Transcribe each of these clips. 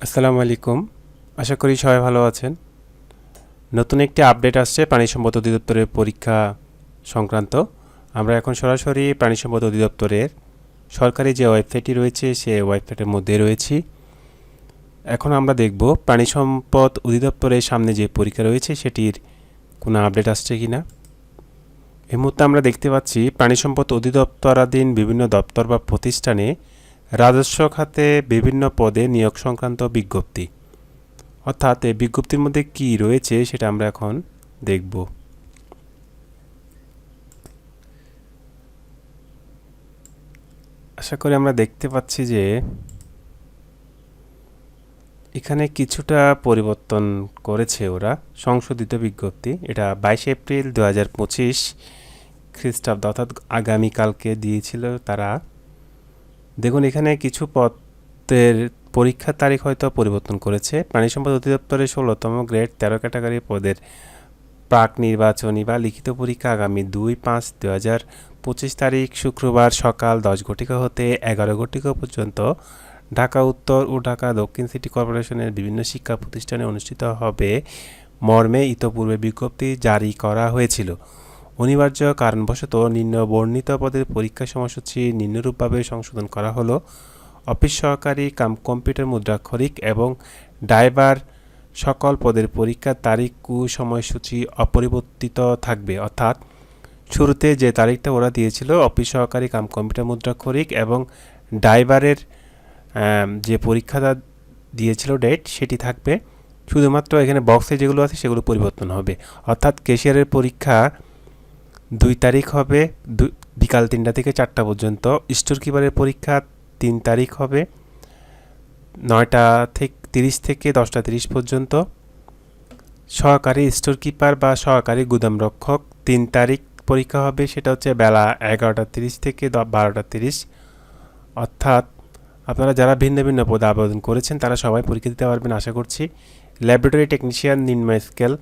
আসসালামু আলাইকুম। আশা করি সবাই ভালো আছেন। নতুন একটি আপডেট আসছে প্রাণী সম্পদ অধিদপ্তরের পরীক্ষা সংক্রান্ত। আমরা এখন সরাসরি প্রাণী সম্পদ অধিদপ্তরের সরকারি যে ওয়েবসাইটটি রয়েছে সেই ওয়েবসাইটের মধ্যে রয়েছি। এখন আমরা দেখব প্রাণী সম্পদ অধিদপ্তরের সামনে যে পরীক্ষা রয়েছে সেটির কোনো আপডেট আসছে কিনা। এই মুহূর্তে আমরা দেখতে পাচ্ছি প্রাণী সম্পদ অধিদপ্তরাধীন বিভিন্ন দপ্তর বা প্রতিষ্ঠানে রাজস্ব খাতে বিভিন্ন পদে নিয়োগ সংক্রান্ত বিজ্ঞপ্তি। অর্থাৎ এই বিজ্ঞপ্তির মধ্যে কি রয়েছে সেটা আমরা এখন দেখব। আশা করি আমরা দেখতে পাচ্ছি যে এখানে কিছুটা পরিবর্তন করেছে ওরা। সংশোধিত বিজ্ঞপ্তি, এটা 22 এপ্রিল 2025 খ্রিস্টাব্দ অর্থাৎ আগামীকালকে দিয়েছিল তারা। দেখুন এখানে কিছু পদের পরীক্ষার তারিখ হয়তো পরিবর্তন করেছে। প্রাণী সম্পদ অধিদপ্তরের 16তম গ্রেড 13 ক্যাটাগরি পদের প্রাক নির্বাচনী বা লিখিত পরীক্ষা আগামী 2/5/2025 তারিখ শুক্রবার সকাল 10 ঘটিকা হতে 11 ঘটিকা পর্যন্ত ঢাকা উত্তর ও ঢাকা দক্ষিণ সিটি কর্পোরেশনের বিভিন্ন শিক্ষা প্রতিষ্ঠানে অনুষ্ঠিত হবে মর্মে ইতপূর্বে বিজ্ঞপ্তি জারি করা হয়েছিল। অনিবার্য কারণবশত নিম্ন বর্ণিত পদের পরীক্ষা সময়সূচি নিম্নরূপভাবে সংশোধন করা হলো। অফিস সহকারী কাম কম্পিউটার মুদ্রাক্ষরিক এবং ড্রাইভার সকল পদের পরীক্ষার তারিখ ও সময়সূচি অপরিবর্তিত থাকবে। অর্থাৎ শুরুতে যে তারিখটা ওরা দিয়েছিল অফিস সহকারী কাম কম্পিউটার মুদ্রাক্ষরিক এবং ড্রাইভারের যে পরীক্ষাটা দিয়েছিল ডেট সেটি থাকবে। শুধুমাত্র এখানে বক্সে যেগুলো আছে সেগুলো পরিবর্তন হবে। অর্থাৎ ক্যাশিয়ারের পরীক্ষা 2 তারিখ হবে বিকাল 3টা থেকে 4টা পর্যন্ত। স্টোর কিপারের পরীক্ষা 3 তারিখ হবে 9টা থেকে 30 থেকে 10টা 30 পর্যন্ত। সহকারী স্টোর কিপার বা সহকারী গুদাম রক্ষক 3 তারিখ পরীক্ষা হবে, সেটা হচ্ছে বেলা 11টা 30 থেকে 12টা 30। অর্থাৎ আপনারা যারা ভিন্ন ভিন্ন পদে আবেদন করেছেন তারা সবাই পরীক্ষা দিতে পারবেন আশা করছি। ল্যাবরেটরি টেকনিশিয়ান নিম্ন স্কেল,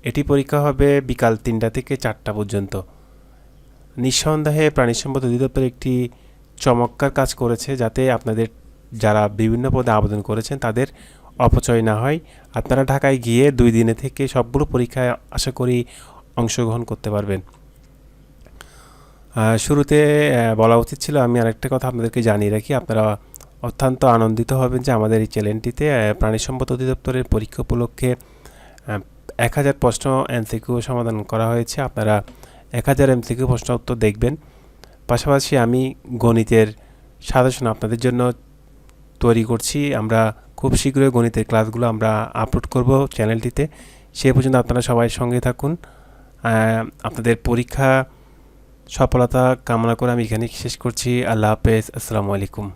এটি পরীক্ষা হবে বিকাল 3টা থেকে 4টা পর্যন্ত। নিঃসন্দেহে প্রাণী সম্পদ অধিদপ্তর একটি চমৎকার কাজ করেছে যাতে আপনাদের যারা বিভিন্ন পদে আবেদন করেছেন তাদের অপচয় না হয়। আপনারা ঢাকায় গিয়ে 2 দিনে থেকে সবগুলো পরীক্ষায় আশা করি অংশগ্রহণ করতে পারবেন। শুরুতে বলা উচিত ছিল, আমি আরেকটা কথা আপনাদেরকে জানিয়ে রাখি, আপনারা অত্যন্ত আনন্দিত হবেন যে আমাদের এই চ্যানেলটিতে প্রাণী সম্পদ অধিদপ্তরের পরীক্ষা উপলক্ষে 1000 প্রশ্ন এমসিকিউ সমাধান করা হয়েছে। আপনারা 1000 এমসিকিউ প্রশ্ন উত্তর দেখবেন। পাশাপাশি আমি গণিতের সাজেশন আপনাদের জন্য তৈরি করছি। আমরা খুব শীঘ্রই গণিতের ক্লাসগুলো আমরা আপলোড করব চ্যানেলটিতে। সে পর্যন্ত আপনারা সবাই সঙ্গে থাকুন। আপনাদের পরীক্ষা সফলতা কামনা করে আমি এখানে শেষ করছি। আল্লাহ হাফেজ, আসসালামু আলাইকুম।